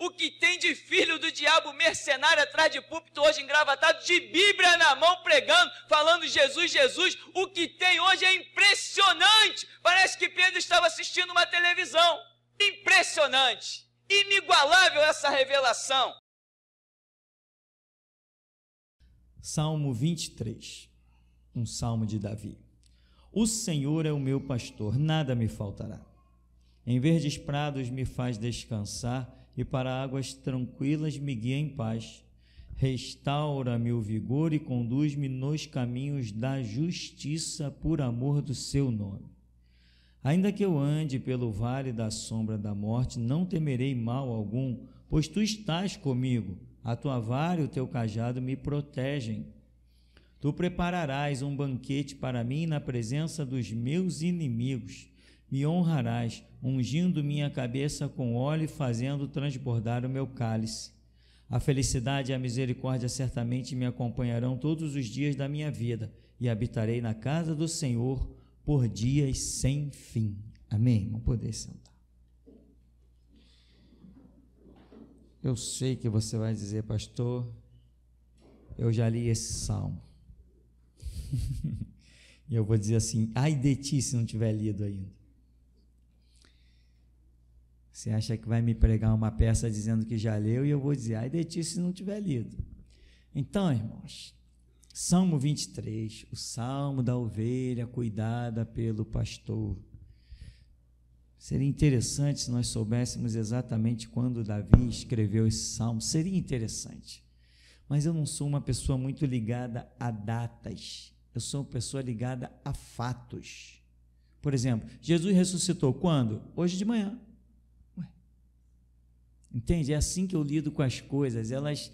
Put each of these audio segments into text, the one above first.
o que tem de filho do diabo mercenário atrás de púlpito hoje engravatado, de Bíblia na mão pregando, falando Jesus, Jesus, o que tem hoje é impressionante. Parece que Pedro estava assistindo uma televisão. Impressionante, inigualável essa revelação. Salmo 23, um salmo de Davi. O Senhor é o meu pastor, nada me faltará. Em verdes prados me faz descansar e para águas tranquilas me guia em paz. Restaura-me o vigor e conduz-me nos caminhos da justiça por amor do seu nome. Ainda que eu ande pelo vale da sombra da morte, não temerei mal algum, pois tu estás comigo. A tua vara e o teu cajado me protegem. Tu prepararás um banquete para mim na presença dos meus inimigos. Me honrarás, ungindo minha cabeça com óleo e fazendo transbordar o meu cálice. A felicidade e a misericórdia certamente me acompanharão todos os dias da minha vida, e habitarei na casa do Senhor por dias sem fim. Amém? Vamos poder sentar. Eu sei que você vai dizer, pastor, eu já li esse salmo. E eu vou dizer assim, ai de ti se não tiver lido ainda. Você acha que vai me pregar uma peça dizendo que já leu, e eu vou dizer, ai de ti se não tiver lido. Então, irmãos, Salmo 23, o salmo da ovelha cuidada pelo pastor. Seria interessante se nós soubéssemos exatamente quando Davi escreveu esse salmo, seria interessante. Mas eu não sou uma pessoa muito ligada a datas, eu sou uma pessoa ligada a fatos. Por exemplo, Jesus ressuscitou quando? Hoje de manhã. Entende? É assim que eu lido com as coisas, elas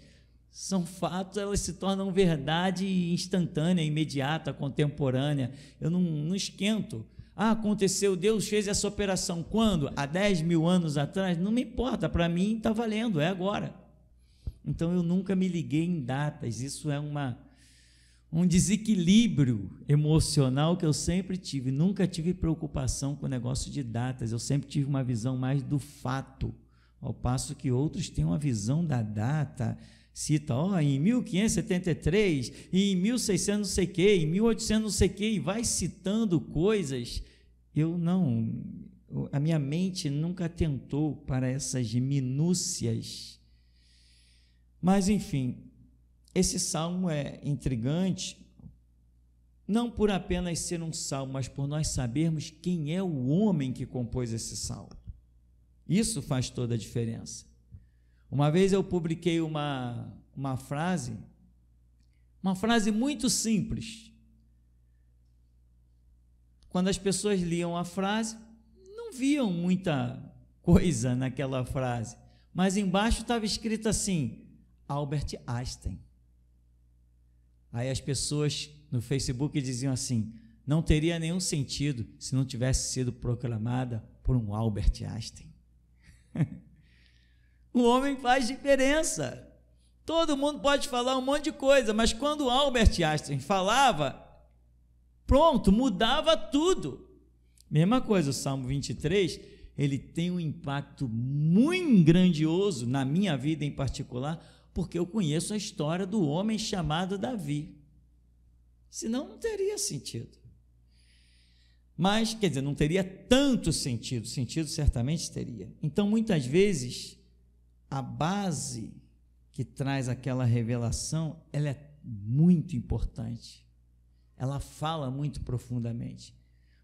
são fatos, elas se tornam verdade instantânea, imediata, contemporânea. Eu não esquento. Aconteceu, Deus fez essa operação quando? Há 10 mil anos atrás? Não me importa, para mim está valendo, é agora. Então eu nunca me liguei em datas, isso é um desequilíbrio emocional que eu sempre tive, nunca tive preocupação com o negócio de datas, eu sempre tive uma visão mais do fato, ao passo que outros têm uma visão da data, cita, em 1573, em 1600 não sei o que, em 1800 não sei o que, e vai citando coisas. A minha mente nunca atentou para essas minúcias. Mas, enfim, esse salmo é intrigante, não por apenas ser um salmo, mas por nós sabermos quem é o homem que compôs esse salmo. Isso faz toda a diferença. Uma vez eu publiquei uma frase muito simples. Quando as pessoas liam a frase, não viam muita coisa naquela frase, mas embaixo estava escrito assim, Albert Einstein. Aí as pessoas no Facebook diziam assim, não teria nenhum sentido se não tivesse sido proclamada por um Albert Einstein. O homem faz diferença. Todo mundo pode falar um monte de coisa, mas quando Albert Einstein falava, pronto, mudava tudo. Mesma coisa, o Salmo 23, ele tem um impacto muito grandioso na minha vida em particular, porque eu conheço a história do homem chamado Davi. Senão não teria sentido. Mas, quer dizer, não teria tanto sentido certamente teria. Então, muitas vezes, a base que traz aquela revelação, ela é muito importante, ela fala muito profundamente,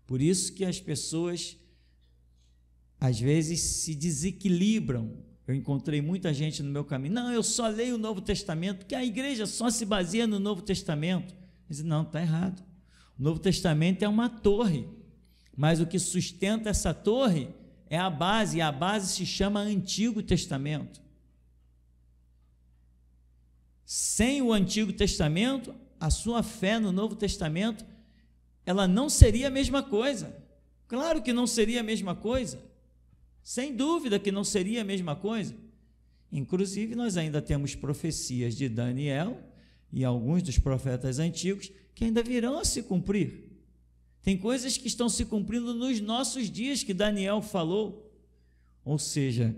por isso que as pessoas, às vezes, se desequilibram. Eu encontrei muita gente no meu caminho, não, eu só leio o Novo Testamento, porque a igreja só se baseia no Novo Testamento. Eu disse, não, está errado, o Novo Testamento é uma torre, mas o que sustenta essa torre é a base, e a base se chama Antigo Testamento. Sem o Antigo Testamento, a sua fé no Novo Testamento, ela não seria a mesma coisa. Claro que não seria a mesma coisa, sem dúvida que não seria a mesma coisa. Inclusive, nós ainda temos profecias de Daniel e alguns dos profetas antigos que ainda virão a se cumprir. Tem coisas que estão se cumprindo nos nossos dias que Daniel falou. Ou seja,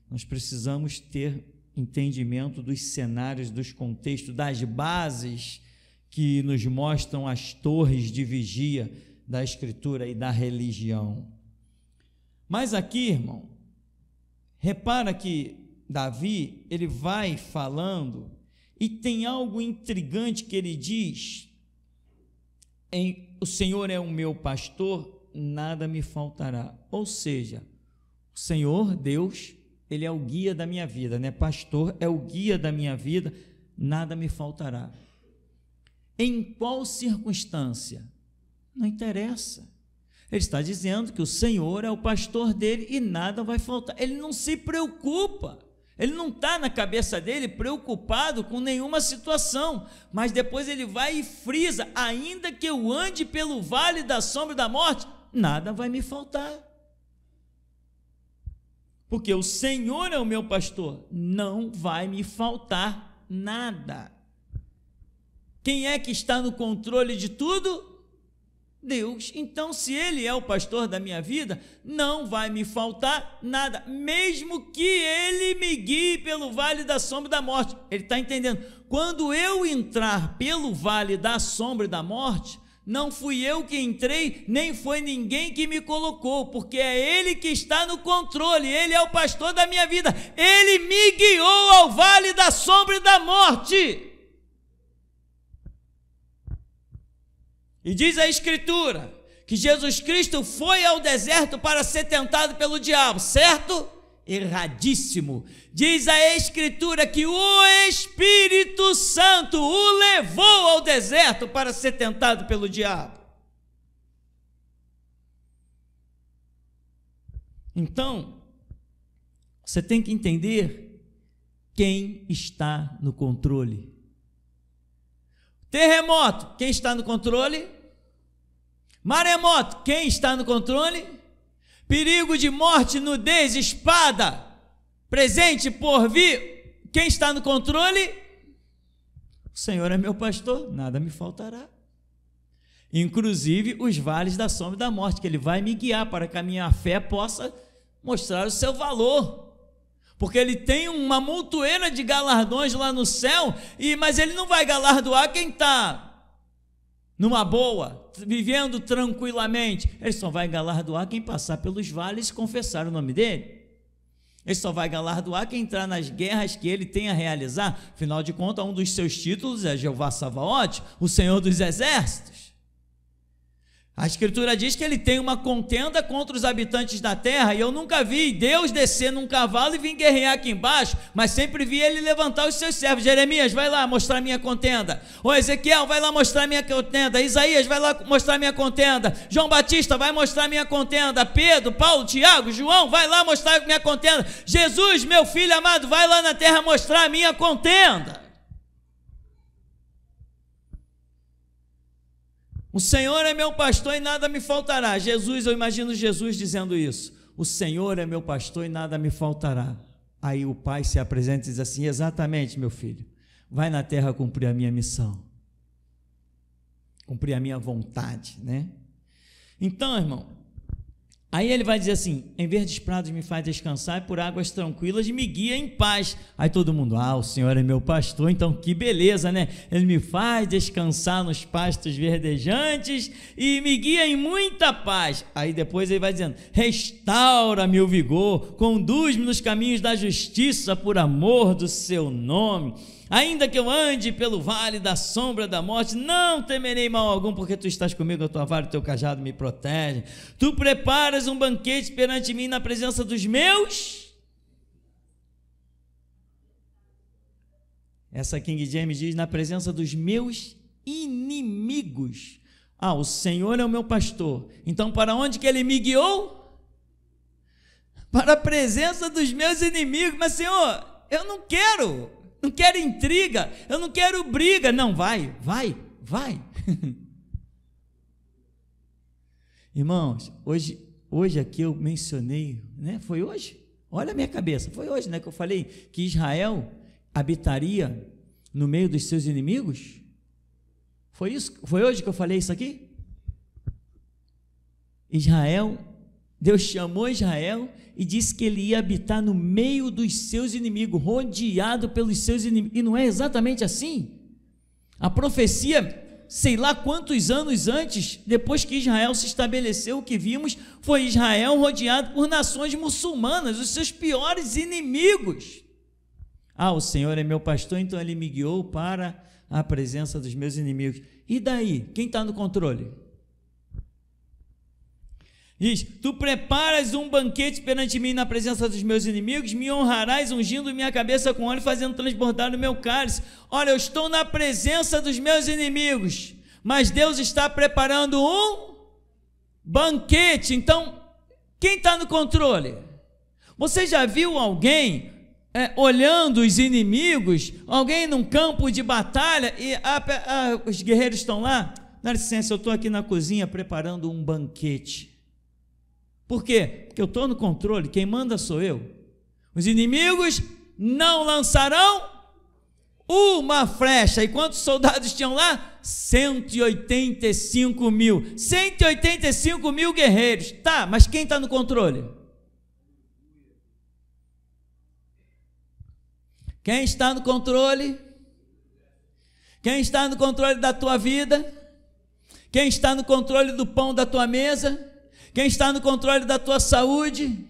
nós precisamos ter entendimento dos cenários, dos contextos, das bases que nos mostram as torres de vigia da Escritura e da religião. Mas aqui, irmão, repara que Davi, ele vai falando e tem algo intrigante que ele diz: o Senhor é o meu pastor, nada me faltará. Ou seja, o Senhor, Deus, Ele é o guia da minha vida, né? Pastor é o guia da minha vida, nada me faltará. Em qual circunstância? Não interessa. Ele está dizendo que o Senhor é o pastor dele e nada vai faltar. Ele não se preocupa. Ele não está na cabeça dele preocupado com nenhuma situação, mas depois ele vai e frisa: ainda que eu ande pelo vale da sombra da morte, nada vai me faltar. Porque o Senhor é o meu pastor, não vai me faltar nada. Quem é que está no controle de tudo? Deus. Então, se Ele é o pastor da minha vida, não vai me faltar nada, mesmo que Ele me guie pelo vale da sombra da morte. Ele está entendendo? Quando eu entrar pelo vale da sombra da morte, não fui eu que entrei, nem foi ninguém que me colocou, porque é Ele que está no controle, Ele é o pastor da minha vida, Ele me guiou ao vale da sombra da morte. E diz a Escritura que Jesus Cristo foi ao deserto para ser tentado pelo diabo, certo? Erradíssimo. Diz a Escritura que o Espírito Santo o levou ao deserto para ser tentado pelo diabo. Então, você tem que entender quem está no controle. Terremoto, quem está no controle? Maremoto, quem está no controle? Perigo de morte, nudez, espada, presente por vir, quem está no controle? O Senhor é meu pastor, nada me faltará. Inclusive os vales da sombra da morte, que Ele vai me guiar para que a minha fé possa mostrar o seu valor. Porque Ele tem uma montoeira de galardões lá no céu, mas Ele não vai galardoar quem está numa boa, vivendo tranquilamente. Ele só vai galardoar quem passar pelos vales e confessar o nome dele. Ele só vai galardoar quem entrar nas guerras que ele tem a realizar. Afinal de contas, um dos seus títulos é Jeová Sabaote, o Senhor dos Exércitos. A Escritura diz que ele tem uma contenda contra os habitantes da terra, e eu nunca vi Deus descer num cavalo e vir guerrear aqui embaixo, mas sempre vi ele levantar os seus servos. Jeremias, vai lá mostrar minha contenda. Ô Ezequiel, vai lá mostrar minha contenda. Isaías, vai lá mostrar minha contenda. João Batista, vai mostrar minha contenda. Pedro, Paulo, Tiago, João, vai lá mostrar minha contenda. Jesus, meu filho amado, vai lá na terra mostrar minha contenda. O Senhor é meu pastor e nada me faltará. Jesus, eu imagino Jesus dizendo isso. O Senhor é meu pastor e nada me faltará. Aí o pai se apresenta e diz assim: exatamente, meu filho, vai na terra cumprir a minha missão, cumprir a minha vontade, né? Então, irmão, aí ele vai dizer assim: em verdes prados me faz descansar, e por águas tranquilas me guia em paz. Aí todo mundo: o Senhor é meu pastor, então que beleza, né? Ele me faz descansar nos pastos verdejantes e me guia em muita paz. Aí depois ele vai dizendo: restaura-me o vigor, conduz-me nos caminhos da justiça por amor do seu nome. Ainda que eu ande pelo vale da sombra da morte, não temerei mal algum, porque tu estás comigo, a tua vara e o teu cajado me protegem. Tu preparas um banquete perante mim na presença dos meus. Essa King James diz: na presença dos meus inimigos. O Senhor é o meu pastor. Então, para onde que Ele me guiou? Para a presença dos meus inimigos. Mas, Senhor, eu não quero intriga, eu não quero briga. Não, vai. Irmãos, hoje aqui eu mencionei, né? Foi hoje? Olha a minha cabeça, foi hoje, né? Que eu falei que Israel habitaria no meio dos seus inimigos. Foi isso? Foi hoje que eu falei isso aqui? Israel Deus chamou Israel e disse que ele ia habitar no meio dos seus inimigos, rodeado pelos seus inimigos. E não é exatamente assim? A profecia, sei lá quantos anos antes, depois que Israel se estabeleceu, o que vimos foi Israel rodeado por nações muçulmanas, os seus piores inimigos. O Senhor é meu pastor, então ele me guiou para a presença dos meus inimigos. E daí? Quem está no controle? Diz: tu preparas um banquete perante mim na presença dos meus inimigos, me honrarás ungindo minha cabeça com óleo, fazendo transbordar o meu cálice. Olha, eu estou na presença dos meus inimigos, mas Deus está preparando um banquete. Então, quem está no controle? Você já viu alguém olhando os inimigos, alguém num campo de batalha, e os guerreiros estão lá? Dá licença, eu estou aqui na cozinha preparando um banquete. Por quê? Porque eu estou no controle, quem manda sou eu. Os inimigos não lançarão uma flecha. E quantos soldados tinham lá? 185 mil. 185 mil guerreiros. Tá, mas quem está no controle? Quem está no controle? Quem está no controle da tua vida? Quem está no controle do pão da tua mesa? Quem está no controle da tua saúde?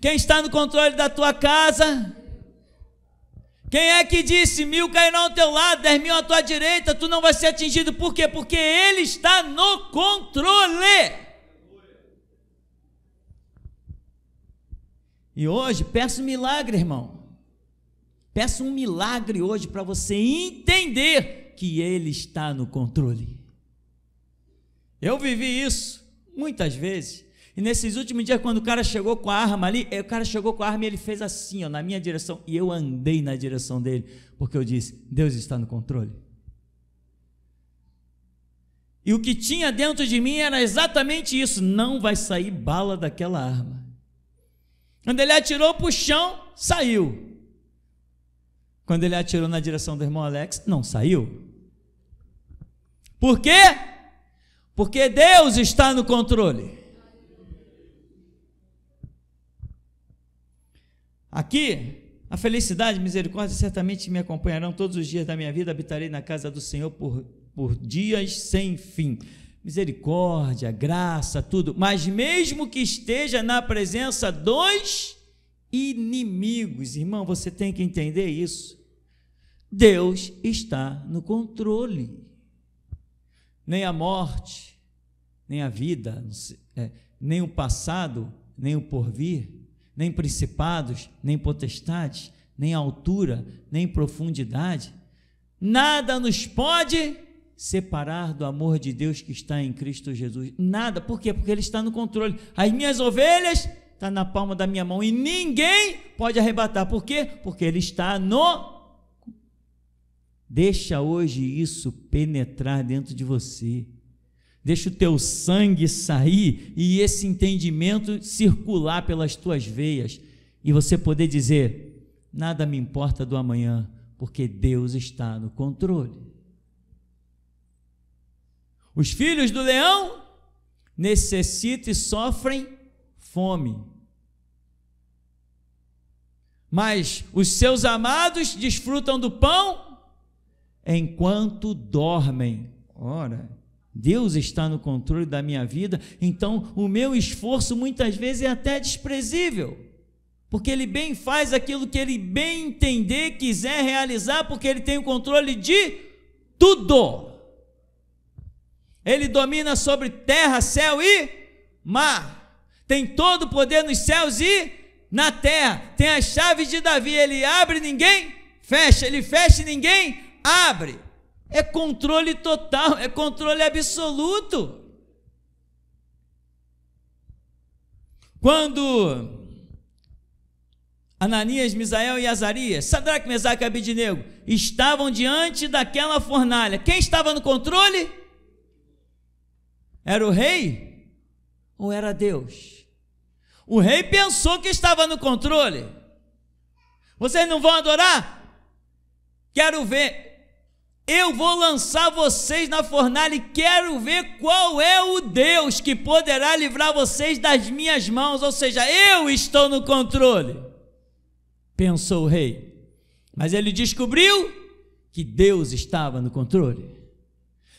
Quem está no controle da tua casa? Quem é que disse: 1000 cairão ao teu lado, 10.000 à tua direita, tu não vai ser atingido? Por quê? Porque Ele está no controle. E hoje, peço um milagre, irmão. Peço um milagre hoje para você entender que Ele está no controle. Eu vivi isso muitas vezes. E nesses últimos dias, quando o cara chegou com a arma ali, e ele fez assim, na minha direção, e eu andei na direção dele, porque eu disse: Deus está no controle. E o que tinha dentro de mim era exatamente isso: não vai sair bala daquela arma. Quando ele atirou para o chão, saiu. Quando ele atirou na direção do irmão Alex, não saiu. Por quê? Porque Deus está no controle. Aqui, a felicidade e misericórdia certamente me acompanharão todos os dias da minha vida, habitarei na casa do Senhor por dias sem fim. Misericórdia, graça, tudo, mas mesmo que esteja na presença dos inimigos, irmão, você tem que entender isso. Deus está no controle. Nem a morte, nem a vida, nem o passado, nem o porvir, nem principados, nem potestades, nem altura, nem profundidade, nada nos pode separar do amor de Deus que está em Cristo Jesus. Nada. Por quê? Porque Ele está no controle. As minhas ovelhas estão na palma da minha mão e ninguém pode arrebatar. Por quê? Porque Ele está no... Deixa hoje isso penetrar dentro de você. Deixa o teu sangue sair e esse entendimento circular pelas tuas veias e você poder dizer: nada me importa do amanhã, porque Deus está no controle. Os filhos do leão necessitam e sofrem fome, mas os seus amados desfrutam do pão enquanto dormem. Ora, Deus está no controle da minha vida, então o meu esforço muitas vezes é até desprezível, porque Ele bem faz aquilo que Ele bem entender, quiser realizar, porque Ele tem o controle de tudo. Ele domina sobre terra, céu e mar, tem todo o poder nos céus e na terra, tem as chaves de Davi, Ele abre, ninguém fecha, Ele fecha e ninguém abre. É controle total, é controle absoluto. Quando Ananias, Misael e Azarias, Sadraque, Mesaque e Abednego estavam diante daquela fornalha, quem estava no controle? Era o rei ou era Deus? O rei pensou que estava no controle. Vocês não vão adorar? Quero ver. eu vou lançar vocês na fornalha e quero ver qual é o Deus que poderá livrar vocês das minhas mãos, ou seja, eu estou no controle, pensou o rei. Mas ele descobriu que Deus estava no controle.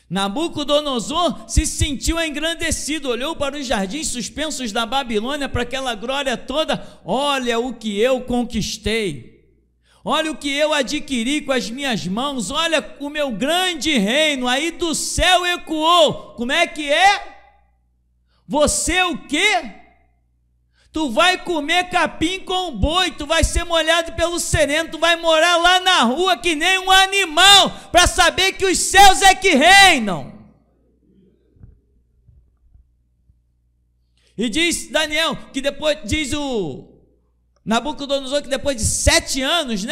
Nabucodonosor se sentiu engrandecido, olhou para os jardins suspensos da Babilônia, para aquela glória toda. Olha o que eu conquistei, olha o que eu adquiri com as minhas mãos, olha o meu grande reino. Aí do céu ecoou: como é que é? Você o quê? Tu vai comer capim com boi, tu vai ser molhado pelo sereno, tu vai morar lá na rua que nem um animal, para saber que os céus é que reinam. E diz Daniel, que depois, diz o Nabucodonosor, que depois de 7 anos,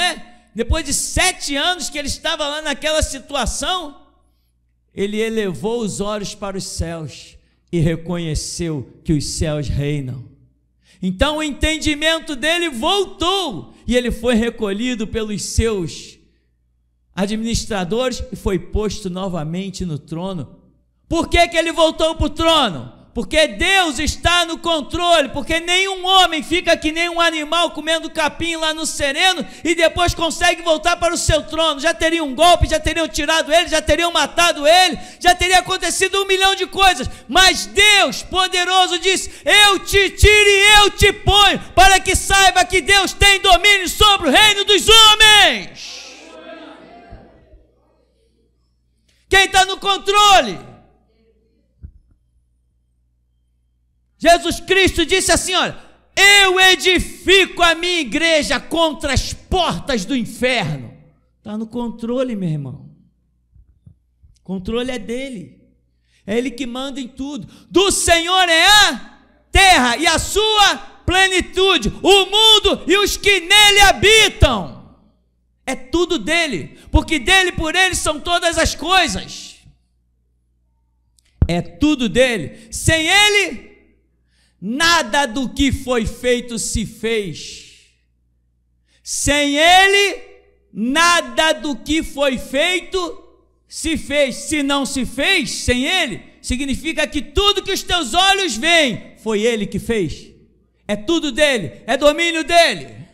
depois de 7 anos que ele estava lá naquela situação, ele elevou os olhos para os céus e reconheceu que os céus reinam. Então o entendimento dele voltou e ele foi recolhido pelos seus administradores e foi posto novamente no trono. Por que ele voltou para o trono? Porque Deus está no controle, porque nenhum homem fica que nem um animal comendo capim lá no sereno e depois consegue voltar para o seu trono. Já teria um golpe, já teriam tirado ele, já teriam matado ele, já teria acontecido 1 milhão de coisas, mas Deus poderoso disse: eu te tiro e eu te ponho, para que saiba que Deus tem domínio sobre o reino dos homens. Quem está no controle? Jesus Cristo disse assim: olha, eu edifico a minha igreja contra as portas do inferno. Está no controle, meu irmão. O controle é dele. É ele que manda em tudo. Do Senhor é a terra e a sua plenitude, o mundo e os que nele habitam. É tudo dele, porque dele, por ele são todas as coisas. É tudo dele. Sem ele, nada do que foi feito se fez. Sem ele, nada do que foi feito se fez. Se não se fez sem ele, significa que tudo que os teus olhos veem, foi ele que fez. É tudo dele, é domínio dele.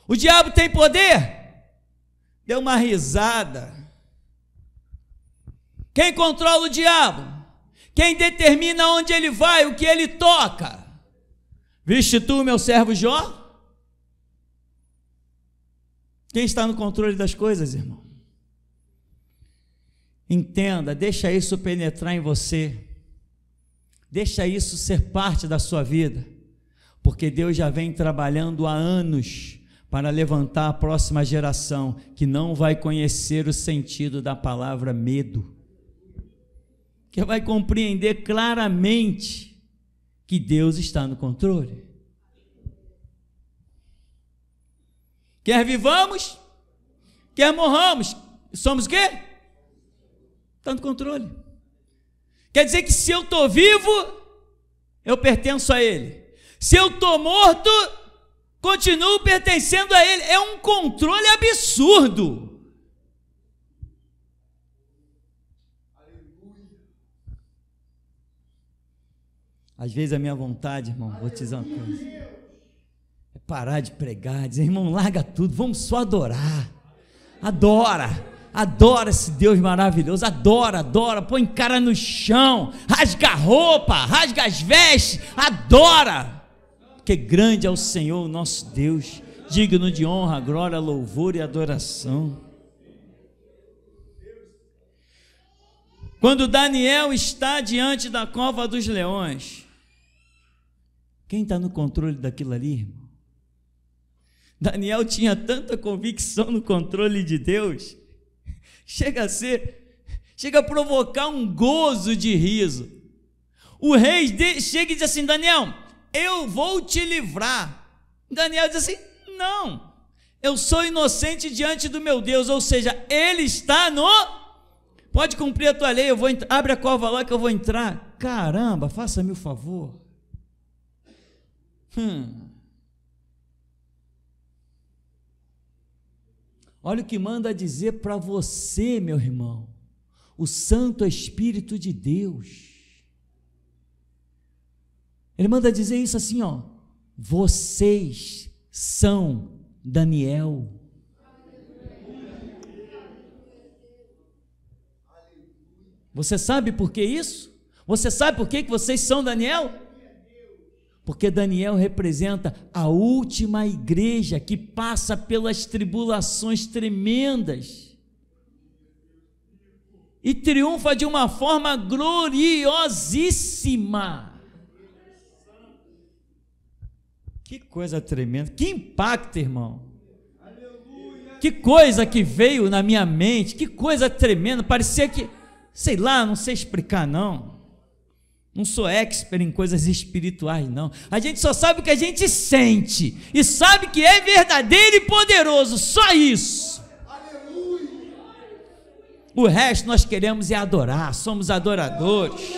O diabo tem poder? Deu uma risada. Quem controla o diabo? Quem determina onde ele vai, o que ele toca? Viste tu, meu servo Jó? Quem está no controle das coisas, irmão? Entenda, deixa isso penetrar em você. Deixa isso ser parte da sua vida. Porque Deus já vem trabalhando há anos para levantar a próxima geração que não vai conhecer o sentido da palavra medo, que vai compreender claramente que Deus está no controle. Quer vivamos, quer morramos, somos o quê? Está no controle. Quer dizer que se eu estou vivo, eu pertenço a Ele. Se eu estou morto, continuo pertencendo a Ele. É um controle absurdo. Às vezes a minha vontade, irmão, vou te dizer uma coisa, é parar de pregar, dizer: irmão, larga tudo, vamos só adorar. Adora esse Deus maravilhoso, adora, põe cara no chão, rasga a roupa, rasga as vestes, adora, porque grande é o Senhor, nosso Deus, digno de honra, glória, louvor e adoração. Quando Daniel está diante da cova dos leões, quem está no controle daquilo ali, irmão? Daniel tinha tanta convicção no controle de Deus, chega a provocar um gozo de riso. O rei chega e diz assim: Daniel, eu vou te livrar. Daniel diz assim: não, eu sou inocente diante do meu Deus, ou seja, ele está no... Pode cumprir a tua lei, eu vou entrar, abre a cova lá que eu vou entrar. Caramba, faça-me o favor. Olha o que manda dizer para você, meu irmão, o Santo Espírito de Deus. Ele manda dizer isso assim, ó: vocês são Daniel. Você sabe por que isso? Você sabe por que vocês são Daniel? Porque Daniel representa a última igreja que passa pelas tribulações tremendas e triunfa de uma forma gloriosíssima. Que coisa tremenda, que impacto, irmão. Que coisa que veio na minha mente, que coisa tremenda. Parecia que, sei lá, não sei explicar não sou expert em coisas espirituais não, a gente só sabe o que a gente sente, e sabe que é verdadeiro e poderoso, só isso. Aleluia. O resto nós queremos é adorar, somos adoradores.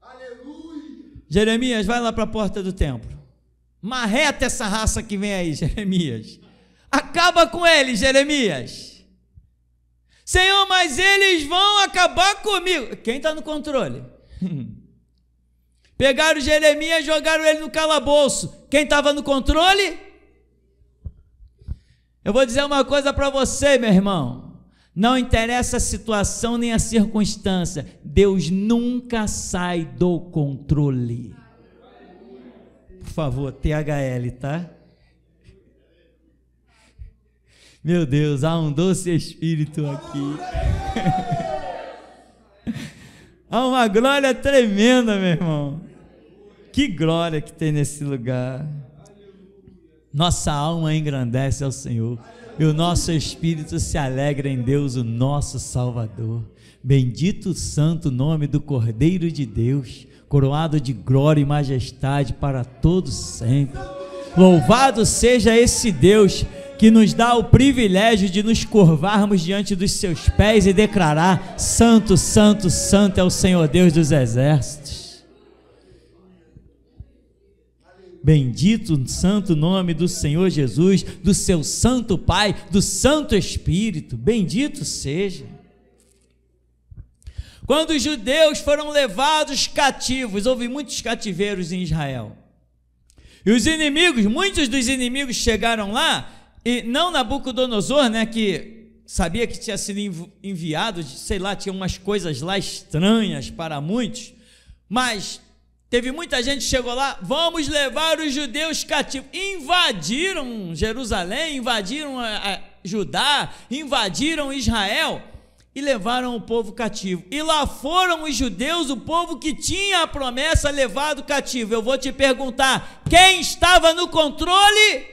Aleluia. Jeremias, vai lá para a porta do templo, marreta essa raça que vem aí, Jeremias, acaba com eles, Jeremias. Senhor, mas eles vão acabar comigo. Quem está no controle? Pegaram Jeremias e jogaram ele no calabouço. Quem estava no controle? Eu vou dizer uma coisa para você, meu irmão. Não interessa a situação nem a circunstância, Deus nunca sai do controle. Por favor, THL, tá? Meu Deus, há um doce espírito aqui. Há uma glória tremenda, meu irmão. Que glória que tem nesse lugar. Nossa alma engrandece ao Senhor, e o nosso espírito se alegra em Deus, o nosso Salvador. Bendito o santo nome do Cordeiro de Deus, coroado de glória e majestade para todos sempre. Louvado seja esse Deus que nos dá o privilégio de nos curvarmos diante dos seus pés e declarar: santo, santo, santo é o Senhor Deus dos exércitos. Bendito o santo nome do Senhor Jesus, do seu santo Pai, do Santo Espírito, bendito seja. Quando os judeus foram levados cativos, houve muitos cativeiros em Israel, e os inimigos, muitos dos inimigos chegaram lá, e não Nabucodonosor, né, que sabia que tinha sido enviado, sei lá, tinha umas coisas lá estranhas para muitos, mas teve muita gente que chegou lá: vamos levar os judeus cativos. Invadiram Jerusalém, invadiram Judá, invadiram Israel e levaram o povo cativo. E lá foram os judeus, o povo que tinha a promessa, levado cativo. Eu vou te perguntar: quem estava no controle?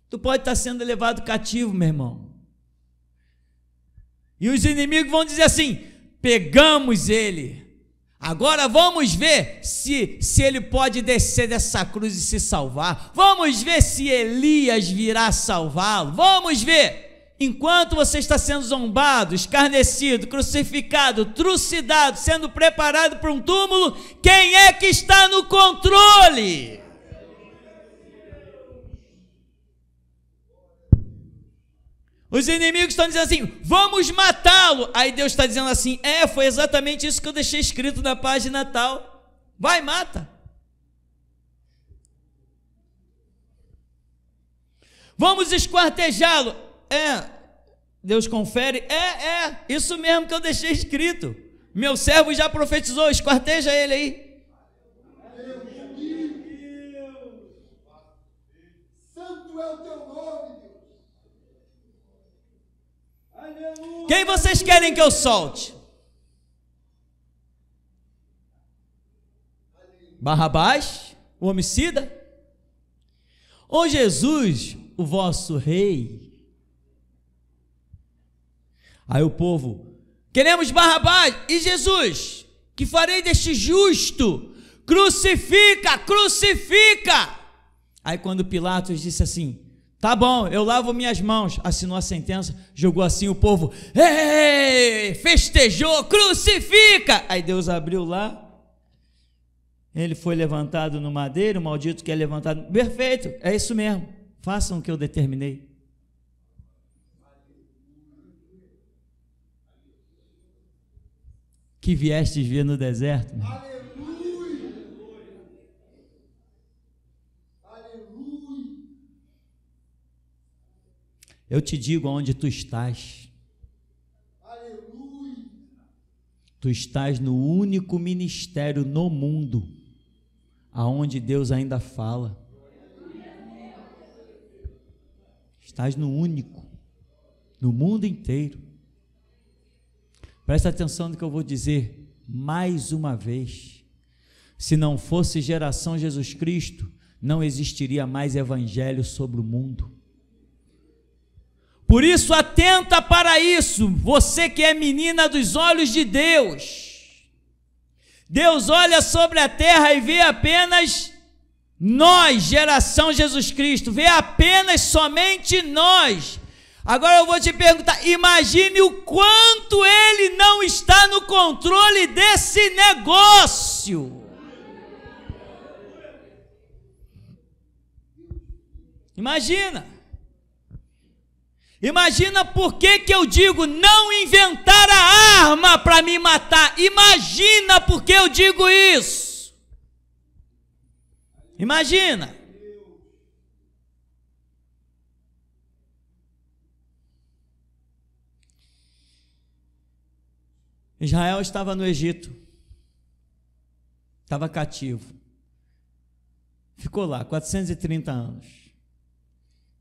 Tu pode estar sendo levado cativo, meu irmão, e os inimigos vão dizer assim: pegamos ele, agora vamos ver se ele pode descer dessa cruz e se salvar, vamos ver se Elias virá salvá-lo, vamos ver. Enquanto você está sendo zombado, escarnecido, crucificado, trucidado, sendo preparado para um túmulo, quem é que está no controle? Os inimigos estão dizendo assim: vamos matá-lo. Aí Deus está dizendo assim: foi exatamente isso que eu deixei escrito na página tal. Vai, mata. Vamos esquartejá-lo. Deus confere. Isso mesmo que eu deixei escrito. Meu servo já profetizou, esquarteja ele aí. Santo é o teu nome. Quem vocês querem que eu solte? Barrabás, o homicida? Ou Jesus, o vosso rei? Aí o povo: queremos Barrabás. E Jesus? Que farei deste justo? Crucifica, crucifica. Aí quando Pilatos disse assim: tá bom, eu lavo minhas mãos, assinou a sentença, jogou assim, o povo festejou: crucifica. Aí Deus abriu lá Ele foi levantado no madeiro, o maldito que é levantado. Perfeito, é isso mesmo. Façam o que eu determinei. Que viestes ver no deserto. Aleluia! Aleluia! Eu te digo aonde tu estás. Aleluia! Tu estás no único ministério no mundo aonde Deus ainda fala. Estás no único, no mundo inteiro. Presta atenção no que eu vou dizer mais uma vez. Se não fosse geração Jesus Cristo, não existiria mais evangelho sobre o mundo. Por isso, atenta para isso, você que é menina dos olhos de Deus. Deus olha sobre a terra e vê apenas nós, geração Jesus Cristo, vê apenas somente nós. Agora eu vou te perguntar, imagine o quanto Ele não está no controle desse negócio. Imagina por que eu digo não inventar a arma para me matar. Imagina por que eu digo isso. Imagina. Israel estava no Egito, estava cativo, ficou lá 430 anos.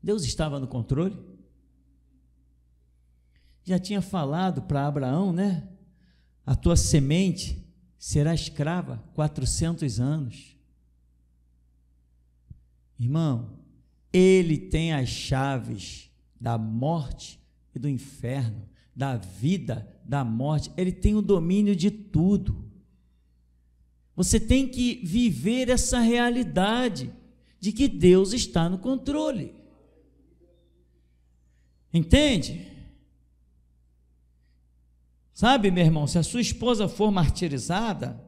Deus estava no controle? Já tinha falado para Abraão, né? A tua semente será escrava 400 anos. Irmão, Ele tem as chaves da morte e do inferno, da vida, da morte. Ele tem o domínio de tudo. Você tem que viver essa realidade de que Deus está no controle. Entende? Sabe, meu irmão, se a sua esposa for martirizada,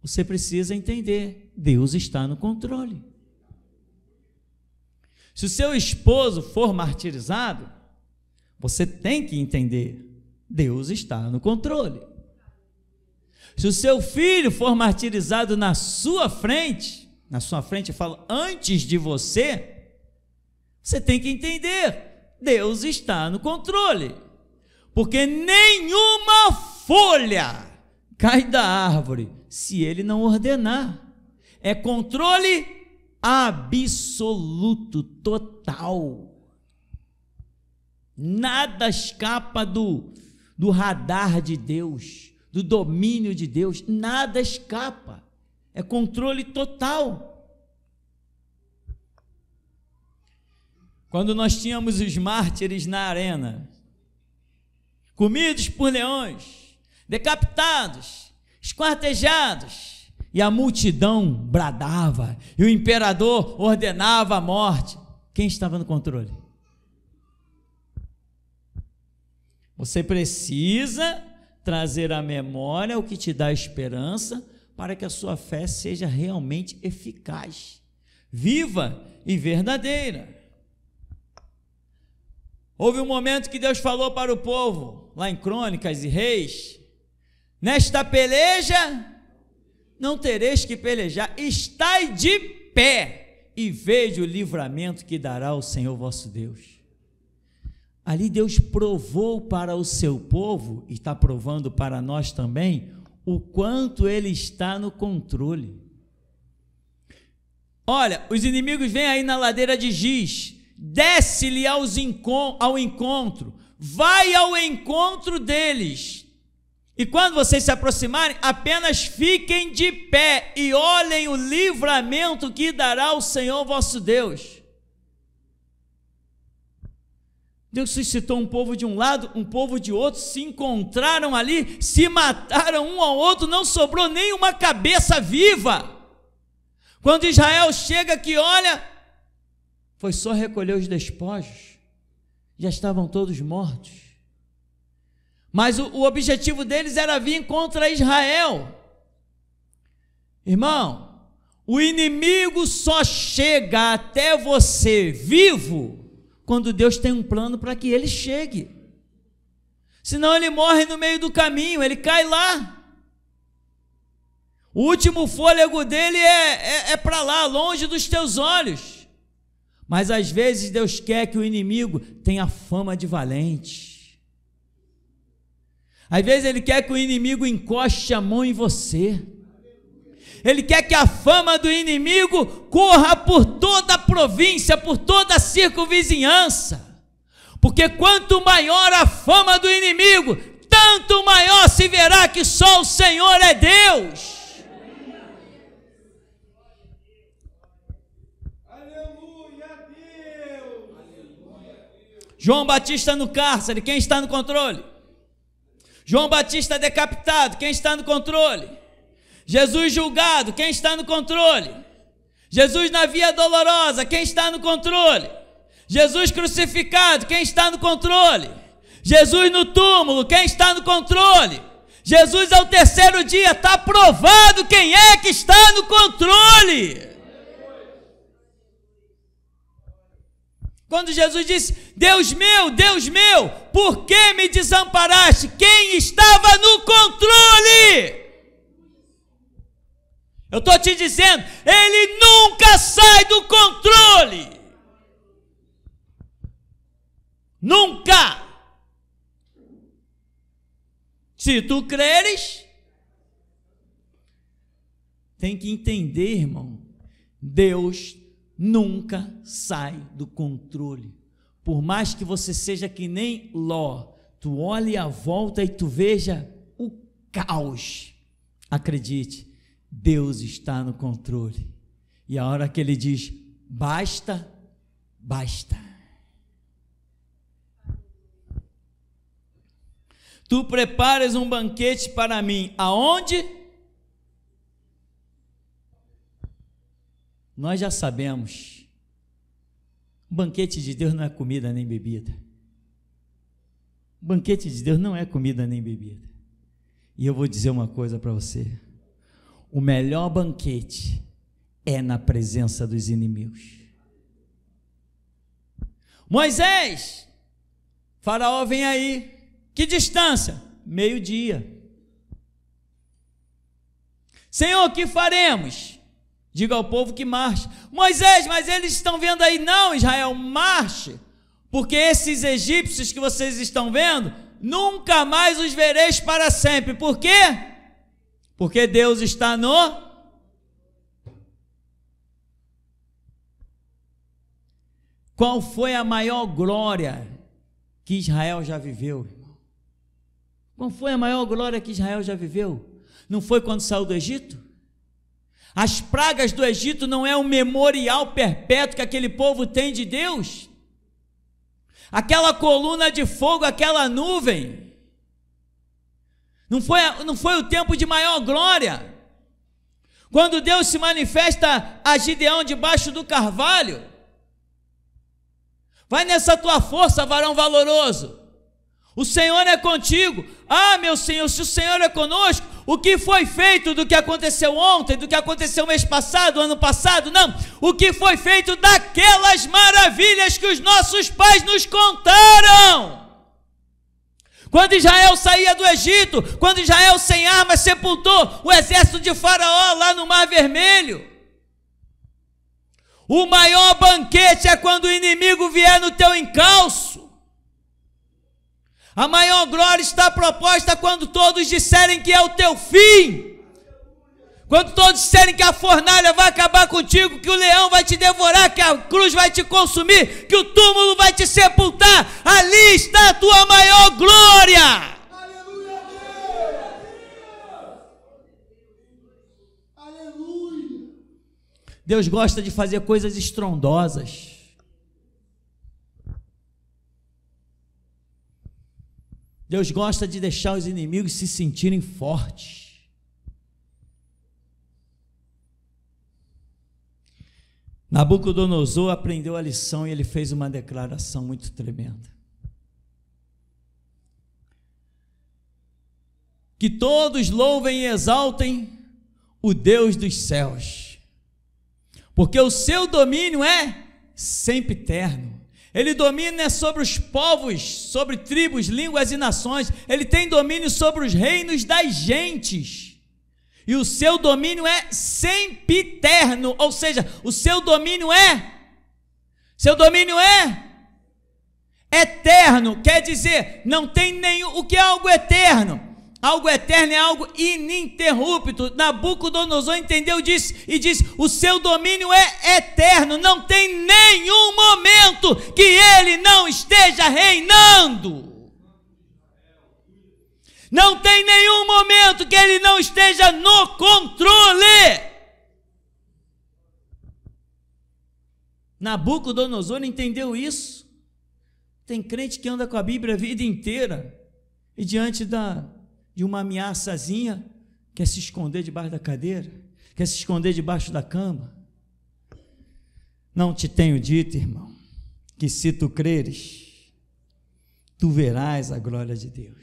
você precisa entender, Deus está no controle. Se o seu esposo for martirizado, você tem que entender, Deus está no controle. Se o seu filho for martirizado na sua frente eu falo, antes de você, você tem que entender, Deus está no controle. Porque nenhuma folha cai da árvore se Ele não ordenar. É controle absoluto, total. Nada escapa do radar de Deus, do domínio de Deus, nada escapa, é controle total. Quando nós tínhamos os mártires na arena, comidos por leões, decapitados, esquartejados, e a multidão bradava, e o imperador ordenava a morte, quem estava no controle? Você precisa trazer à memória o que te dá esperança para que a sua fé seja realmente eficaz, viva e verdadeira. Houve um momento que Deus falou para o povo, lá em Crônicas e Reis, nesta peleja não tereis que pelejar, estai de pé e veja o livramento que dará o Senhor vosso Deus. Ali Deus provou para o seu povo, e está provando para nós também, o quanto Ele está no controle. Olha, os inimigos vêm aí na ladeira de Giz, desce-lhe ao encontro, vai ao encontro deles, e quando vocês se aproximarem, apenas fiquem de pé e olhem o livramento que dará o Senhor vosso Deus. Deus suscitou um povo de um lado, um povo de outro, se encontraram ali, se mataram um ao outro, não sobrou nem uma cabeça viva. Quando Israel chega aqui, olha, foi só recolher os despojos, já estavam todos mortos. Mas o objetivo deles era vir contra Israel. Irmão, o inimigo só chega até você vivo quando Deus tem um plano para que ele chegue. Senão ele morre no meio do caminho, ele cai lá. O último fôlego dele é para lá, longe dos teus olhos. Mas às vezes Deus quer que o inimigo tenha fama de valente. Às vezes Ele quer que o inimigo encoste a mão em você. Ele quer que a fama do inimigo corra por toda a província, por toda a circunvizinhança. Porque quanto maior a fama do inimigo, tanto maior se verá que só o Senhor é Deus. João Batista no cárcere, quem está no controle? João Batista decapitado, quem está no controle? Jesus julgado, quem está no controle? Jesus na via dolorosa, quem está no controle? Jesus crucificado, quem está no controle? Jesus no túmulo, quem está no controle? Jesus ao terceiro dia, está provado quem é que está no controle. Quando Jesus disse, Deus meu, por que me desamparaste? Quem estava no controle? Eu estou te dizendo, Ele nunca sai do controle. Nunca. Se tu creres, tem que entender, irmão, Deus nunca sai do controle. Por mais que você seja que nem Ló, tu olhe à volta e tu veja o caos. Acredite, Deus está no controle. E a hora que Ele diz, basta, basta. Tu preparas um banquete para mim, aonde? Nós já sabemos, o banquete de Deus não é comida nem bebida. O banquete de Deus não é comida nem bebida. E eu vou dizer uma coisa para você, o melhor banquete é na presença dos inimigos. Moisés, Faraó vem aí, que distância? Meio-dia. Senhor, o que faremos? Diga ao povo que marche. Moisés, mas eles estão vendo aí. Não, Israel, marche, porque esses egípcios que vocês estão vendo, nunca mais os vereis para sempre. Por quê? Porque Deus está no... Qual foi a maior glória que Israel já viveu, irmão? Qual foi a maior glória que Israel já viveu? Não foi quando saiu do Egito? As pragas do Egito não é um memorial perpétuo que aquele povo tem de Deus? Aquela coluna de fogo, aquela nuvem, não foi o tempo de maior glória? Quando Deus se manifesta a Gideão debaixo do carvalho, vai nessa tua força, varão valoroso, o Senhor é contigo. Ah, meu Senhor, se o Senhor é conosco, o que foi feito do que aconteceu ontem, do que aconteceu mês passado, ano passado? Não, o que foi feito daquelas maravilhas que os nossos pais nos contaram. Quando Israel saía do Egito, quando Israel sem armas sepultou o exército de Faraó lá no Mar Vermelho. O maior banquete é quando o inimigo vier no teu encalço. A maior glória está proposta quando todos disserem que é o teu fim. Quando todos disserem que a fornalha vai acabar contigo, que o leão vai te devorar, que a cruz vai te consumir, que o túmulo vai te sepultar. Ali está a tua maior glória. Aleluia a Deus! Aleluia! Deus gosta de fazer coisas estrondosas. Deus gosta de deixar os inimigos se sentirem fortes. Nabucodonosor aprendeu a lição e ele fez uma declaração muito tremenda. Que todos louvem e exaltem o Deus dos céus, porque o seu domínio é sempre eterno. Ele domina sobre os povos, sobre tribos, línguas e nações. Ele tem domínio sobre os reinos das gentes. E o seu domínio é sempiterno, ou seja, o seu domínio é eterno, quer dizer, não tem nenhum, o que é algo eterno? Algo eterno é algo ininterrupto. Nabucodonosor entendeu disso e disse: o seu domínio é eterno, não tem nenhum momento que ele não esteja reinando. Não tem nenhum momento que ele não esteja no controle. Nabucodonosor entendeu isso. Tem crente que anda com a Bíblia a vida inteira e diante de uma ameaçazinha quer se esconder debaixo da cadeira, quer se esconder debaixo da cama. Não te tenho dito, irmão, que se tu creres, tu verás a glória de Deus.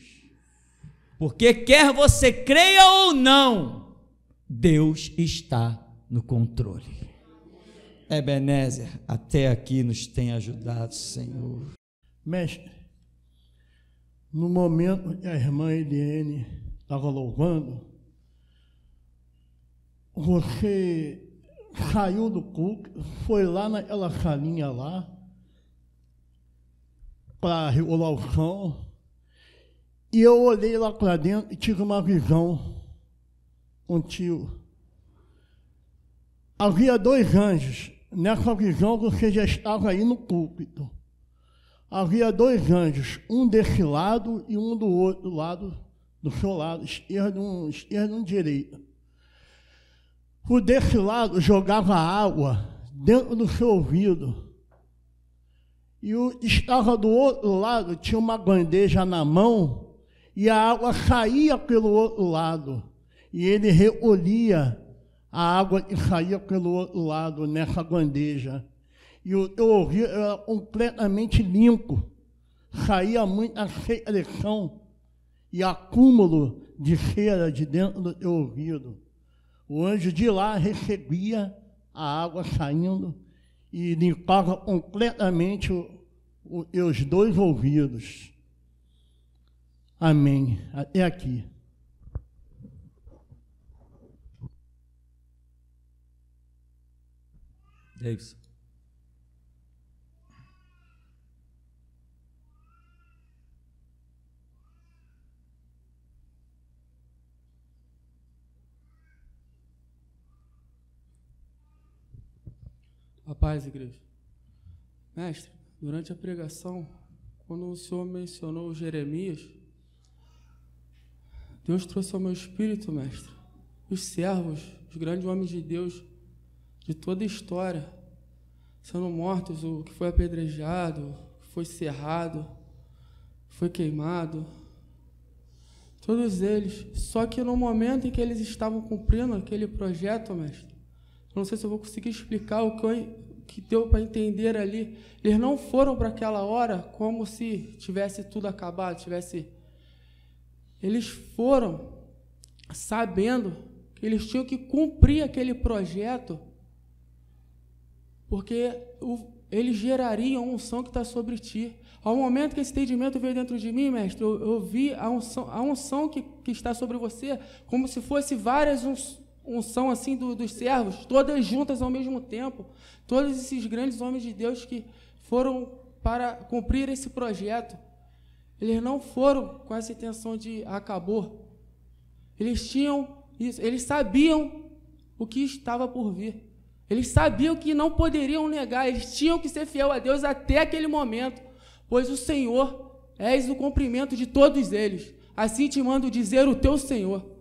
Porque quer você creia ou não, Deus está no controle. Ebenezer, até aqui nos tem ajudado, Senhor. Mestre, no momento que a irmã Eliane estava louvando, você saiu do culto, foi lá naquela salinha lá, para regular o som, e eu olhei lá para dentro e tive uma visão contigo. Havia 2 anjos. Nessa visão você já estava aí no púlpito. Havia 2 anjos, um desse lado e um do outro lado, do seu lado, esquerdo e um direito. O desse lado jogava água dentro do seu ouvido. E o que estava do outro lado tinha uma bandeja na mão e a água saía pelo outro lado. E ele recolhia a água que saía pelo outro lado nessa bandeja. E o teu ouvido era completamente limpo. Saía muita secreção e acúmulo de cera de dentro do teu ouvido. O anjo de lá recebia a água saindo e limpava completamente os teus 2 ouvidos. Amém. Até aqui. É isso. A paz, igreja. Mestre, durante a pregação, quando o senhor mencionou Jeremias, Deus trouxe ao meu espírito, mestre, os servos, os grandes homens de Deus, de toda a história, sendo mortos, o que foi apedrejado, o que foi cerrado, foi queimado, todos eles. Só que no momento em que eles estavam cumprindo aquele projeto, mestre, não sei se eu vou conseguir explicar o que deu para entender ali. Eles não foram para aquela hora como se tivesse tudo acabado, Eles foram sabendo que eles tinham que cumprir aquele projeto, porque eles gerariam a unção que está sobre ti. Ao momento que esse entendimento veio dentro de mim, mestre, eu vi a unção que está sobre você, como se fosse várias unção assim dos servos, todas juntas ao mesmo tempo, todos esses grandes homens de Deus que foram para cumprir esse projeto. Eles não foram com essa intenção de acabou. Eles tinham isso, eles sabiam o que estava por vir. Eles sabiam que não poderiam negar, eles tinham que ser fiel a Deus até aquele momento, pois o Senhor és o cumprimento de todos eles. Assim te mando dizer o teu Senhor.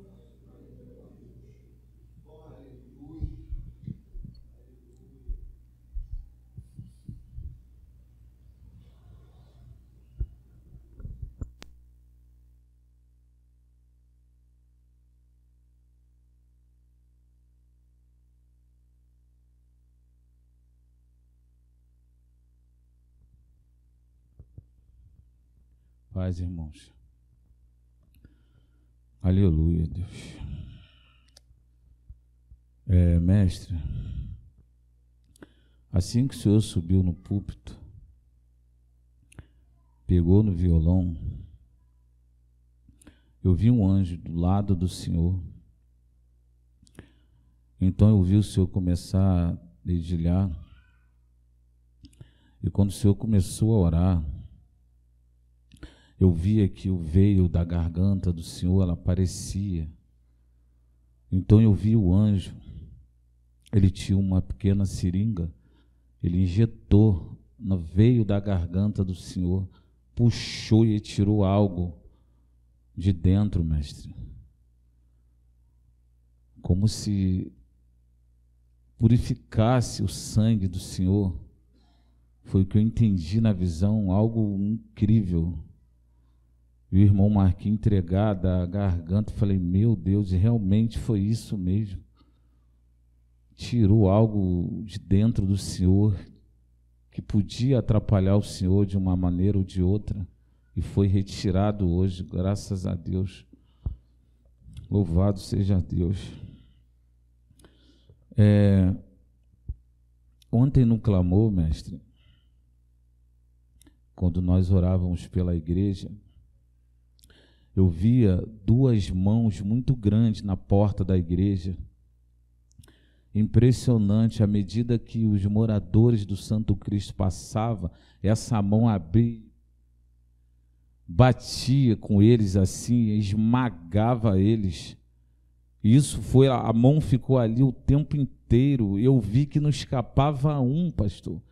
Paz, irmãos. Aleluia, Deus. Mestre, assim que o senhor subiu no púlpito, pegou no violão, eu vi um anjo do lado do senhor. Então eu vi o senhor começar a dedilhar, e quando o senhor começou a orar, eu via que o veio da garganta do senhor, ela aparecia. Então eu vi o anjo, ele tinha uma pequena seringa, ele injetou no veio da garganta do senhor, puxou e tirou algo de dentro, mestre. Como se purificasse o sangue do senhor. Foi o que eu entendi na visão, algo incrível. E o irmão Marquinhos entregar da garganta, falei, meu Deus, e realmente foi isso mesmo. Tirou algo de dentro do senhor que podia atrapalhar o senhor de uma maneira ou de outra, e foi retirado hoje, graças a Deus. Louvado seja Deus. Ontem no clamor, mestre, quando nós orávamos pela igreja, eu via duas mãos muito grandes na porta da igreja. Impressionante, à medida que os moradores do Santo Cristo passavam, essa mão abria, batia com eles assim, esmagava eles. Isso foi, a mão ficou ali o tempo inteiro. Eu vi que não escapava um, pastor.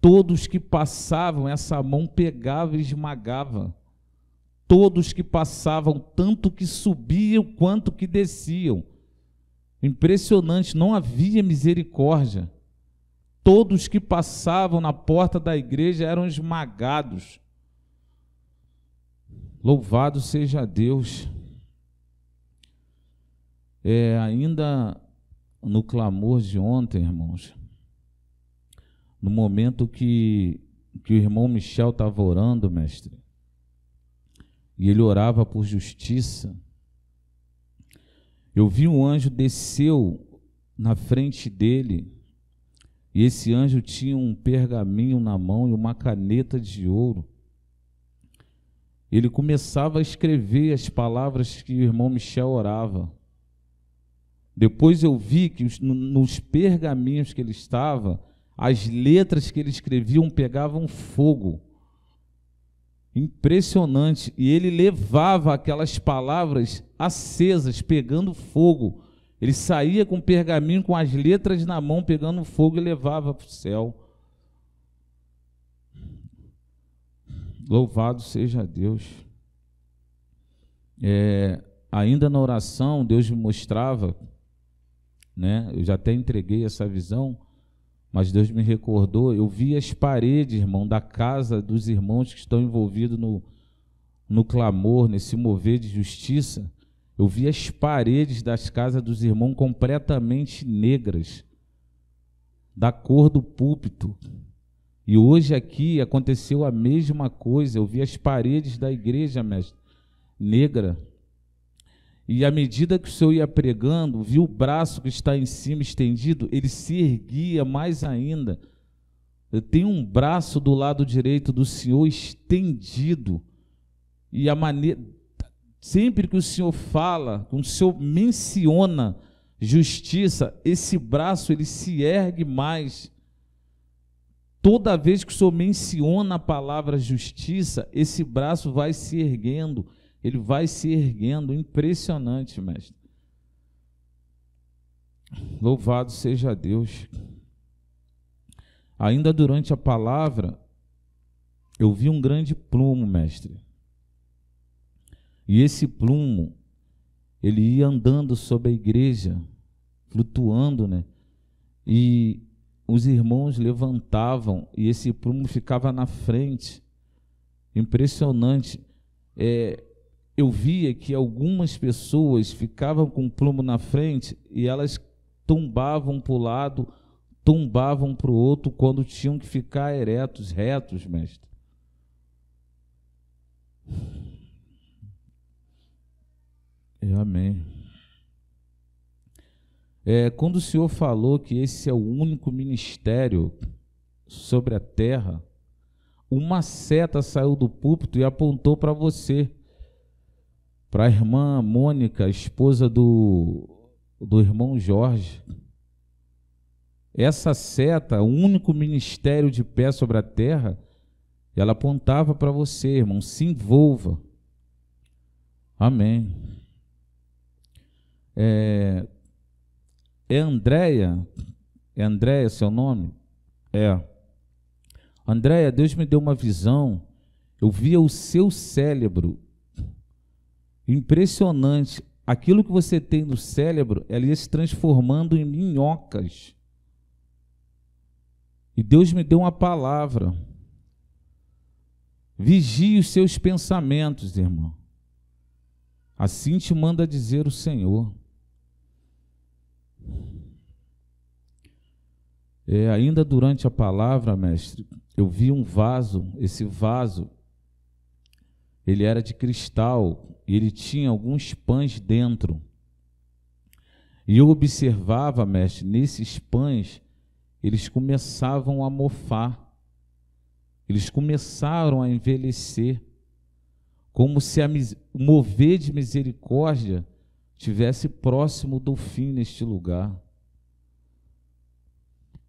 Todos que passavam, essa mão pegava e esmagava. Todos que passavam, tanto que subiam quanto que desciam. Impressionante, não havia misericórdia. Todos que passavam na porta da igreja eram esmagados. Louvado seja Deus. Ainda no clamor de ontem, irmãos, no momento que o irmão Michel estava orando, mestre, e ele orava por justiça, eu vi um anjo desceu na frente dele, e esse anjo tinha um pergaminho na mão e uma caneta de ouro. Ele começava a escrever as palavras que o irmão Michel orava. Depois eu vi que nos pergaminhos que ele estava, as letras que ele escrevia pegavam fogo. Impressionante. E ele levava aquelas palavras acesas, pegando fogo. Ele saía com o pergaminho, com as letras na mão, pegando fogo, e levava para o céu. Louvado seja Deus. Ainda na oração, Deus me mostrava, né? Eu já até entreguei essa visão, mas Deus me recordou. Eu vi as paredes, irmão, da casa dos irmãos que estão envolvidos no clamor, nesse mover de justiça. Eu vi as paredes das casas dos irmãos completamente negras, da cor do púlpito. E hoje aqui aconteceu a mesma coisa. Eu vi as paredes da igreja, mestre, negra. E à medida que o Senhor ia pregando, vi o braço que está em cima estendido, ele se erguia mais ainda. Eu tenho um braço do lado direito do Senhor estendido. E a maneira, sempre que o Senhor fala, quando o Senhor menciona justiça, esse braço ele se ergue mais. Toda vez que o Senhor menciona a palavra justiça, esse braço vai se erguendo. Ele vai se erguendo. Impressionante, mestre. Louvado seja Deus. Ainda durante a palavra, eu vi um grande plumo, mestre. E esse plumo, ele ia andando sobre a igreja, flutuando, né? E os irmãos levantavam e esse plumo ficava na frente. Impressionante. Eu via que algumas pessoas ficavam com o plumo na frente e elas tombavam para o lado, tombavam para o outro quando tinham que ficar eretos, retos, mestre. Amém. Quando o Senhor falou que esse é o único ministério sobre a terra, uma seta saiu do púlpito e apontou para você, para a irmã Mônica, esposa do irmão Jorge. Essa seta, o único ministério de pé sobre a terra, ela apontava para você, irmão, se envolva. Amém. É Andréia? É Andréia seu nome? Andréia, Deus me deu uma visão. Eu via o seu cérebro. Impressionante. Aquilo que você tem no cérebro, ela ia se transformando em minhocas. E Deus me deu uma palavra. Vigie os seus pensamentos, irmão. Assim te manda dizer o Senhor. Ainda durante a palavra, mestre, eu vi um vaso. Esse vaso, ele era de cristal e ele tinha alguns pães dentro. E eu observava, mestre, nesses pães, eles começavam a mofar. Eles começaram a envelhecer, como se o mover de misericórdia estivesse próximo do fim neste lugar.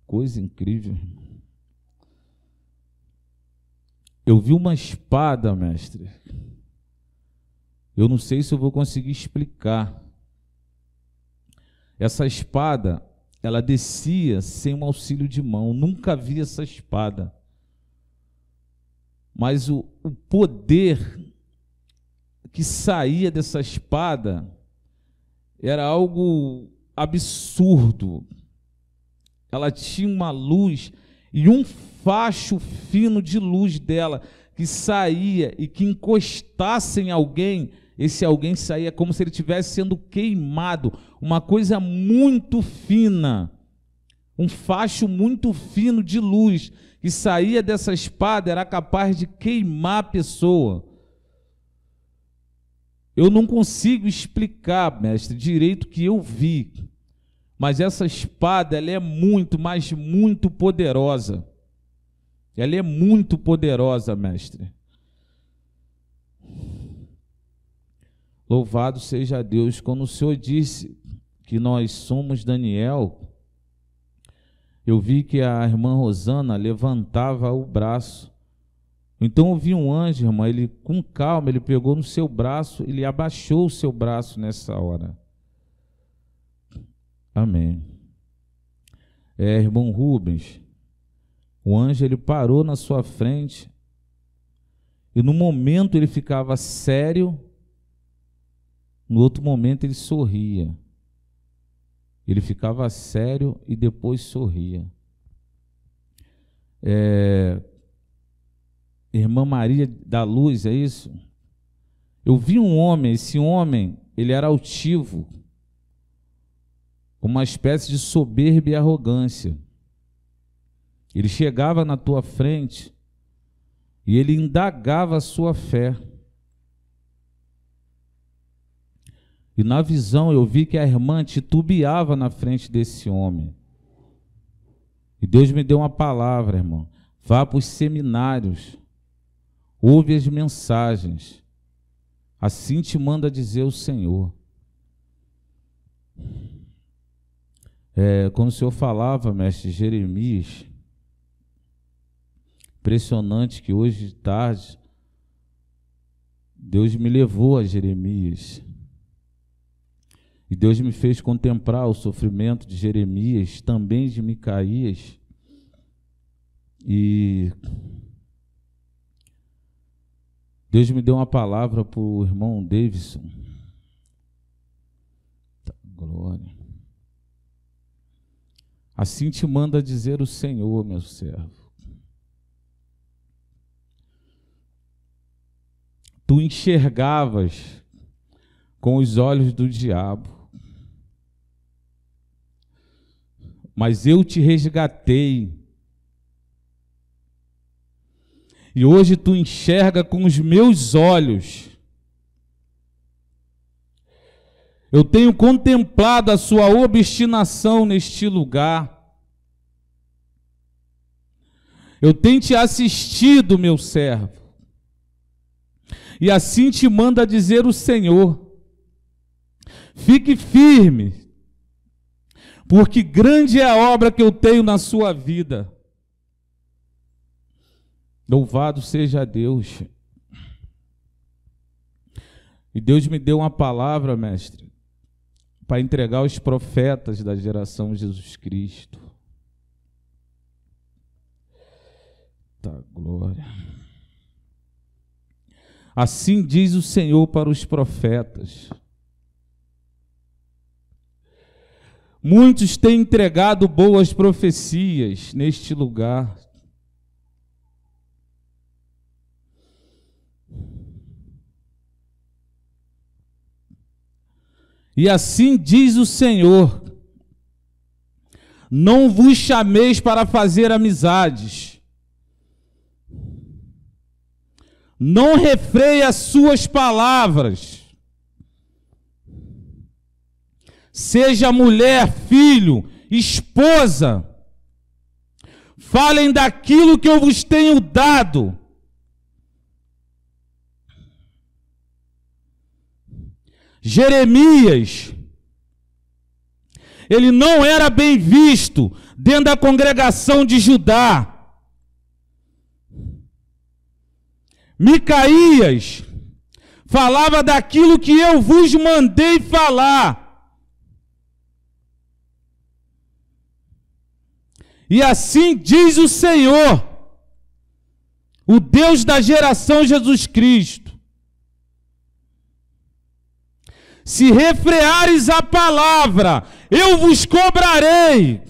Coisa incrível. Eu vi uma espada, mestre. Eu não sei se eu vou conseguir explicar. Essa espada, ela descia sem um auxílio de mão. Nunca vi essa espada. Mas o poder que saía dessa espada era algo absurdo. Ela tinha uma luz e um facho fino de luz dela que saía e que encostasse em alguém, esse alguém saía como se ele estivesse sendo queimado. Uma coisa muito fina, um facho muito fino de luz que saía dessa espada, era capaz de queimar a pessoa. Eu não consigo explicar, mestre, direito o que eu vi, mas essa espada, ela é muito, mas muito poderosa. Ela é muito poderosa, mestre. Louvado seja Deus. Quando o Senhor disse que nós somos Daniel, eu vi que a irmã Rosana levantava o braço. Então eu vi um anjo, irmã, ele com calma, ele pegou no seu braço, ele abaixou o seu braço nessa hora. Amém. Irmão Rubens, o anjo ele parou na sua frente e no momento ele ficava sério, no outro momento ele sorria. Ele ficava sério e depois sorria. Irmã Maria da Luz, é isso? Eu vi um homem, esse homem, ele era altivo, uma espécie de soberba e arrogância. Ele chegava na tua frente e ele indagava a sua fé. E na visão eu vi que a irmã titubeava na frente desse homem. E Deus me deu uma palavra, irmão. Vá para os seminários, ouve as mensagens. Assim te manda dizer o Senhor. Como o Senhor falava, mestre Jeremias, impressionante que hoje de tarde Deus me levou a Jeremias. E Deus me fez contemplar o sofrimento de Jeremias, também de Micaías. E Deus me deu uma palavra para o irmão Davidson. Glória. Assim te manda dizer o Senhor, meu servo. Tu enxergavas com os olhos do diabo, mas eu te resgatei. E hoje tu enxerga com os meus olhos. Eu tenho contemplado a sua obstinação neste lugar. Eu tenho te assistido, meu servo. E assim te manda dizer o Senhor: fique firme, porque grande é a obra que eu tenho na sua vida. Louvado seja Deus. E Deus me deu uma palavra, mestre, para entregar aos profetas da geração de Jesus Cristo. Tá, glória. Assim diz o Senhor para os profetas. Muitos têm entregado boas profecias neste lugar. E assim diz o Senhor: não vos chameis para fazer amizades. Não refreie as suas palavras. Seja mulher, filho, esposa. Falem daquilo que eu vos tenho dado. Jeremias, ele não era bem visto dentro da congregação de Judá. Micaías falava daquilo que eu vos mandei falar. E assim diz o Senhor, o Deus da geração Jesus Cristo: se refreares a palavra, eu vos cobrarei.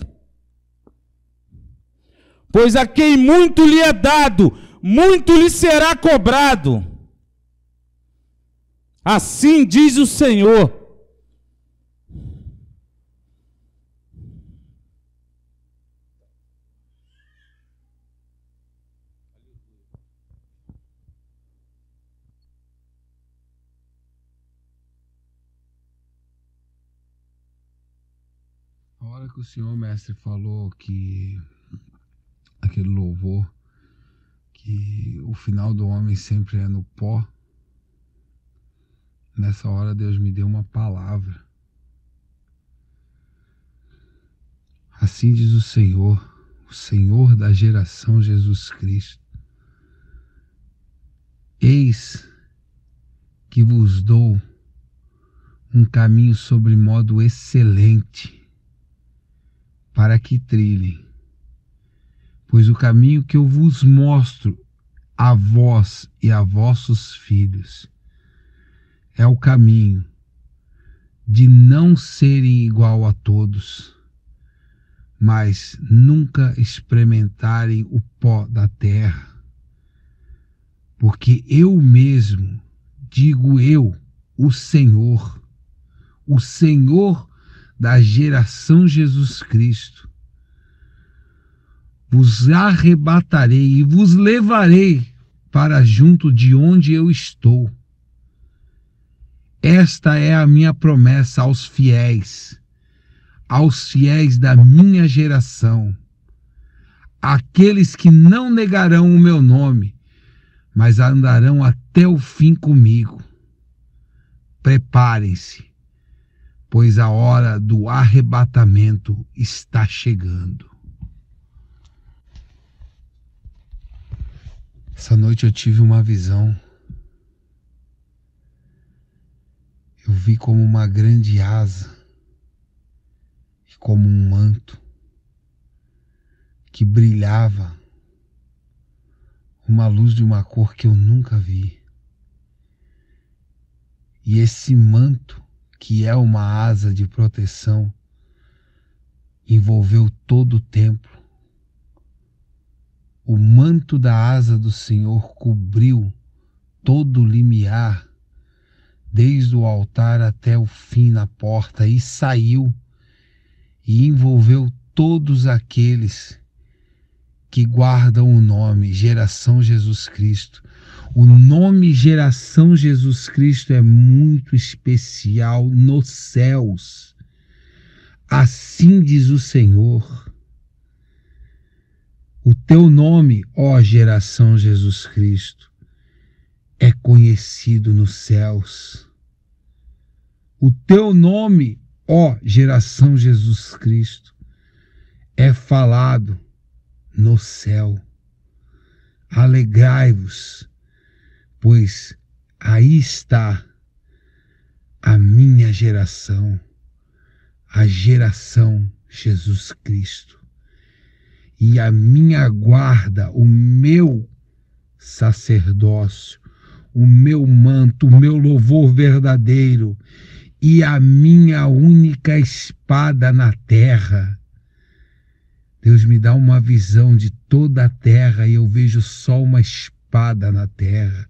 Pois a quem muito lhe é dado, muito lhe será cobrado. Assim diz o Senhor. A hora que o senhor, mestre, falou que aquele louvor, que o final do homem sempre é no pó, nessa hora Deus me deu uma palavra. Assim diz o Senhor da geração Jesus Cristo: eis que vos dou um caminho sobre modo excelente para que trilhem, pois o caminho que eu vos mostro a vós e a vossos filhos é o caminho de não serem igual a todos, mas nunca experimentarem o pó da terra, porque eu mesmo, digo eu, o Senhor da geração Jesus Cristo, vos arrebatarei e vos levarei para junto de onde eu estou. Esta é a minha promessa aos fiéis da minha geração, aqueles que não negarão o meu nome, mas andarão até o fim comigo. Preparem-se, pois a hora do arrebatamento está chegando. Essa noite eu tive uma visão. Eu vi como uma grande asa e como um manto que brilhava, uma luz de uma cor que eu nunca vi. E esse manto, que é uma asa de proteção, envolveu todo o templo. O manto da asa do Senhor cobriu todo o limiar, desde o altar até o fim na porta, e saiu e envolveu todos aqueles que guardam o nome Geração Jesus Cristo. O nome Geração Jesus Cristo é muito especial nos céus. Assim diz o Senhor. O teu nome, ó Geração Jesus Cristo, é conhecido nos céus. O teu nome, ó Geração Jesus Cristo, é falado no céu. Alegrai-vos, pois aí está a minha geração, a geração Jesus Cristo. E a minha guarda, o meu sacerdócio, o meu manto, o meu louvor verdadeiro e a minha única espada na terra. Deus me dá uma visão de toda a terra e eu vejo só uma espada na terra.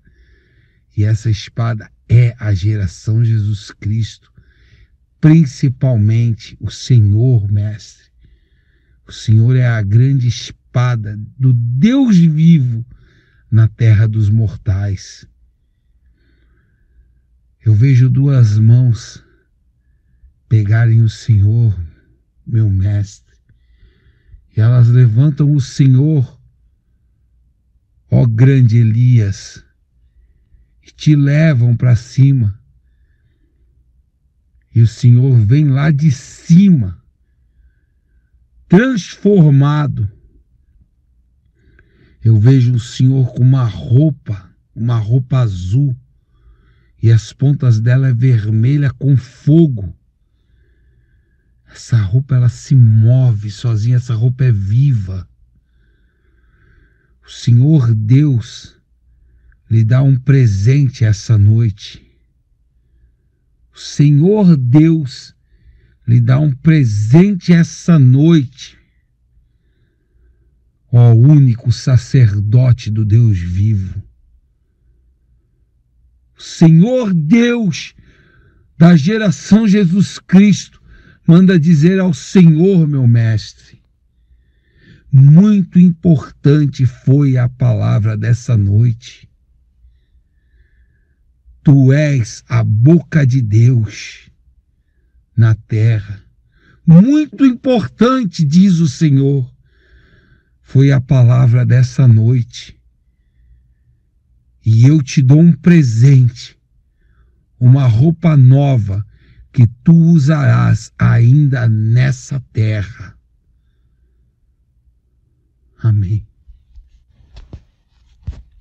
E essa espada é a geração Jesus Cristo, principalmente o Senhor, Mestre. O Senhor é a grande espada do Deus vivo na terra dos mortais. Eu vejo duas mãos pegarem o Senhor, meu Mestre, e elas levantam o Senhor, ó grande Elias, e te levam para cima. E o Senhor vem lá de cima, transformado. Eu vejo o Senhor com uma roupa azul, e as pontas dela é vermelha com fogo. Essa roupa, ela se move sozinha, essa roupa é viva. O Senhor Deus lhe dá um presente essa noite. O Senhor Deus lhe dá um presente essa noite. Ó único sacerdote do Deus vivo. O Senhor Deus da geração Jesus Cristo manda dizer ao Senhor, meu Mestre, muito importante foi a palavra dessa noite. Tu és a boca de Deus na terra. Muito importante, diz o Senhor, foi a palavra dessa noite. E eu te dou um presente, uma roupa nova que tu usarás ainda nessa terra. Amém.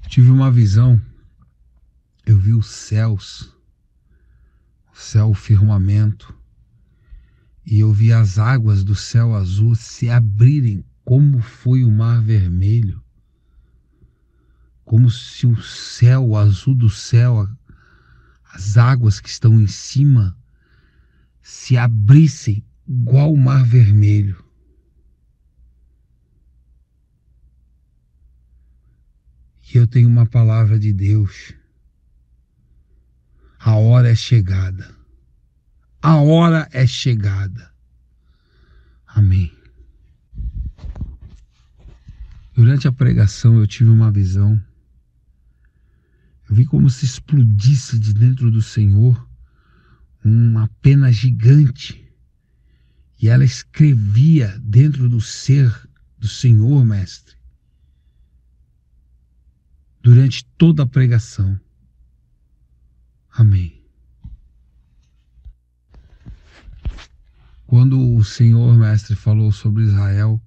Tive uma visão. Eu vi os céus, o céu, o firmamento, e eu vi as águas do céu azul se abrirem como foi o mar vermelho, como se o céu, o azul do céu, as águas que estão em cima, se abrissem igual o mar vermelho. E eu tenho uma palavra de Deus. A hora é chegada. A hora é chegada. Amém. Durante a pregação eu tive uma visão. Eu vi como se explodisse de dentro do Senhor uma pena gigante. E ela escrevia dentro do ser do Senhor, Mestre, durante toda a pregação. Amém. Quando o Senhor, Mestre, falou sobre Israel,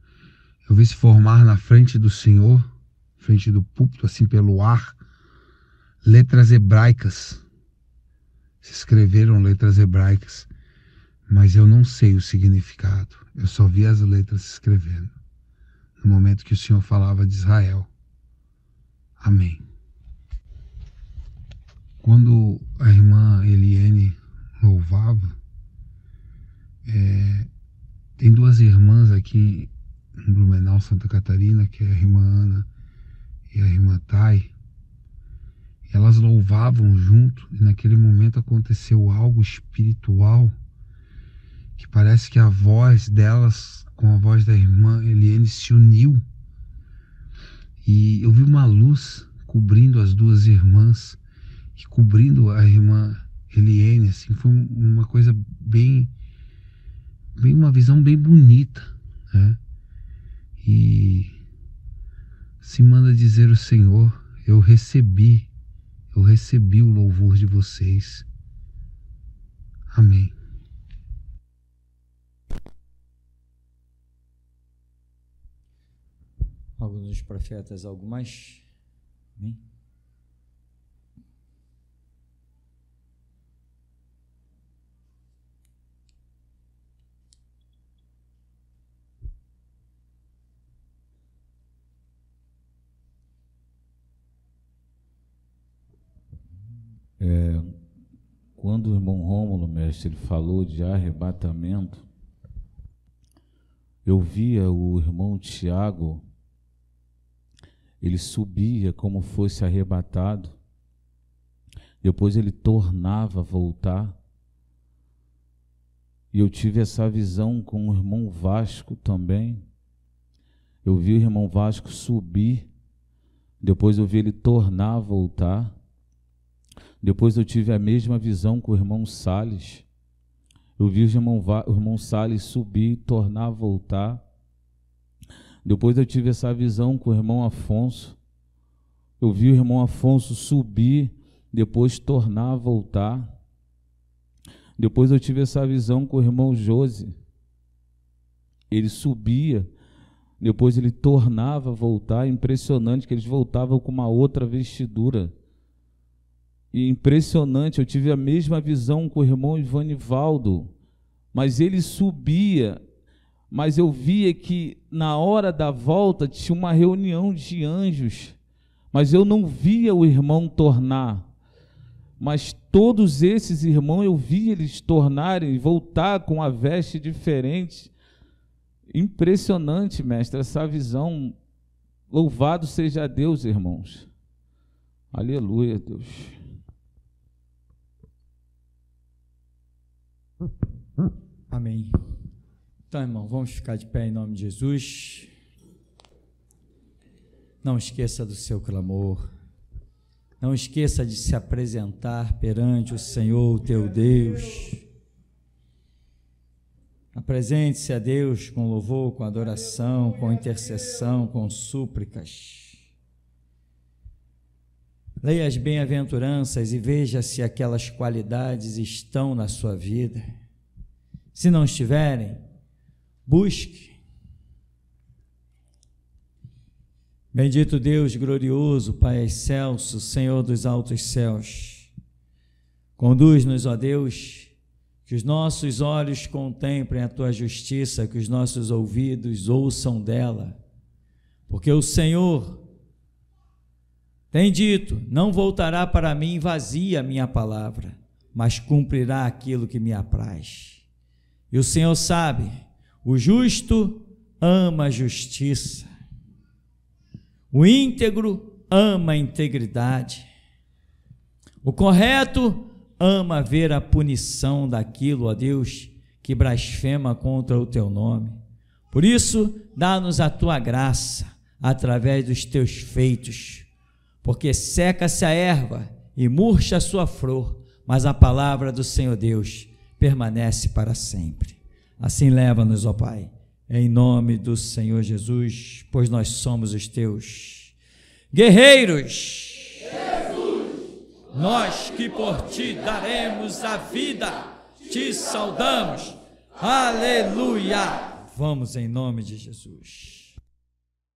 eu vi se formar na frente do Senhor, frente do púlpito, assim pelo ar, letras hebraicas. Se escreveram letras hebraicas, mas eu não sei o significado. Eu só vi as letras se escrevendo no momento que o Senhor falava de Israel. Amém. Quando a irmã Eliane louvava, tem duas irmãs aqui em Blumenau, Santa Catarina, que é a irmã Ana e a irmã Thay. Elas louvavam junto e naquele momento aconteceu algo espiritual que parece que a voz delas com a voz da irmã Eliane se uniu E eu vi uma luz cobrindo as duas irmãs e cobrindo a irmã Eliene, assim, foi uma coisa bem uma visão bem bonita, né? E se manda dizer o Senhor, eu recebi o louvor de vocês. Amém. Alguns dos profetas, algo mais? Amém? Quando o irmão Rômulo, mestre, ele falou de arrebatamento, eu via o irmão Tiago, ele subia como fosse arrebatado, depois ele tornava a voltar, e eu tive essa visão com o irmão Vasco também. Eu vi o irmão Vasco subir, depois eu vi ele tornar a voltar. Depois eu tive a mesma visão com o irmão Salles. Eu vi o irmão Salles subir e tornar a voltar. Depois eu tive essa visão com o irmão Afonso. Eu vi o irmão Afonso subir, depois tornar a voltar. Depois eu tive essa visão com o irmão Josi. Ele subia, depois ele tornava a voltar. Impressionante que eles voltavam com uma outra vestidura. E impressionante, eu tive a mesma visão com o irmão Ivanivaldo, mas ele subia, mas eu via que na hora da volta tinha uma reunião de anjos, mas eu não via o irmão tornar, mas todos esses irmãos eu via eles tornarem e voltar com a veste diferente. Impressionante, mestre, essa visão. Louvado seja Deus, irmãos. Aleluia, Deus. Amém. Então, irmão, vamos ficar de pé em nome de Jesus. Não esqueça do seu clamor. Não esqueça de se apresentar perante o Senhor, teu Deus. Apresente-se a Deus com louvor, com adoração, com intercessão, com súplicas. Leia as bem-aventuranças e veja se aquelas qualidades estão na sua vida. Se não estiverem, busque. Bendito Deus glorioso, Pai excelso, Senhor dos altos céus. Conduz-nos, ó Deus, que os nossos olhos contemplem a Tua justiça, que os nossos ouvidos ouçam dela, porque o Senhor tem dito, não voltará para mim vazia a minha palavra, mas cumprirá aquilo que me apraz. E o Senhor sabe, o justo ama a justiça, o íntegro ama a integridade, o correto ama ver a punição daquilo, ó Deus, que blasfema contra o teu nome. Por isso, dá-nos a tua graça, através dos teus feitos, porque seca-se a erva e murcha a sua flor, mas a palavra do Senhor Deus permanece para sempre. Assim leva-nos, ó Pai, em nome do Senhor Jesus, pois nós somos os teus guerreiros. Jesus, nós que por ti daremos a vida, te saudamos. Aleluia! Vamos em nome de Jesus.